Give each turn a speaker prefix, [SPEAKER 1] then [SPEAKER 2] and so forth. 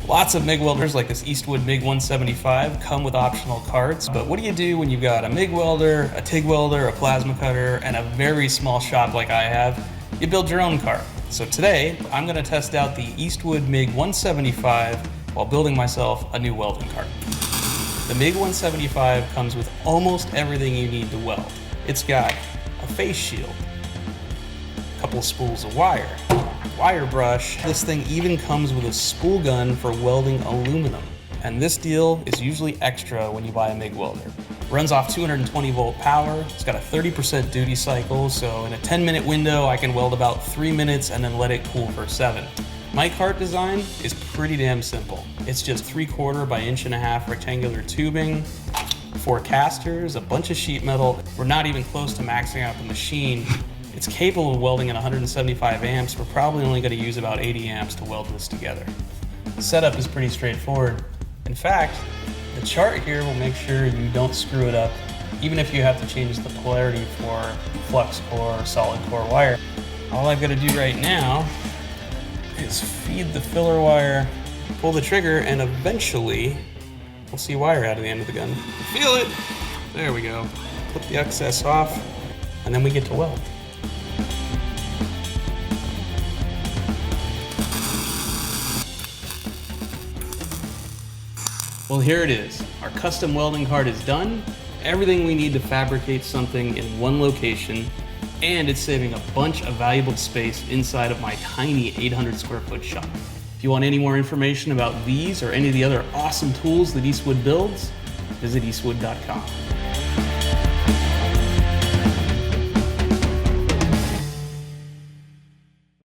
[SPEAKER 1] Lots of MIG welders like this Eastwood MIG 175 come with optional carts, but what do you do when you've got a MIG welder, a TIG welder, a plasma cutter, and a very small shop like I have? You build your own cart. So today, I'm going to test out the Eastwood MIG 175 while building myself a new welding cart. The MIG 175 comes with almost everything you need to weld. It's got a face shield, a couple of spools of wire brush. This thing even comes with a spool gun for welding aluminum. And this deal is usually extra when you buy a MIG welder. Runs off 220 volt power. It's got a 30% duty cycle, so in a 10-minute window, I can weld about 3 minutes and then let it cool for 7. My cart design is pretty damn simple. It's just 3/4 by 1.5 inch rectangular tubing, 4 casters, a bunch of sheet metal. We're not even close to maxing out the machine. It's capable of welding at 175 amps. We're probably only going to use about 80 amps to weld this together. The setup is pretty straightforward. In fact, the chart here will make sure you don't screw it up, even if you have to change the polarity for Flux-Core or solid core wire. All I've got to do right now is feed the filler wire, pull the trigger, and eventually we'll see wire out of the end of the gun. Feel it! There we go. Put the excess off, and then we get to weld. Well, here it is. Our custom welding cart is done. Everything we need to fabricate something in one location, and it's saving a bunch of valuable space inside of my tiny 800 square foot shop. If you want any more information about these or any of the other awesome tools that Eastwood builds, visit eastwood.com.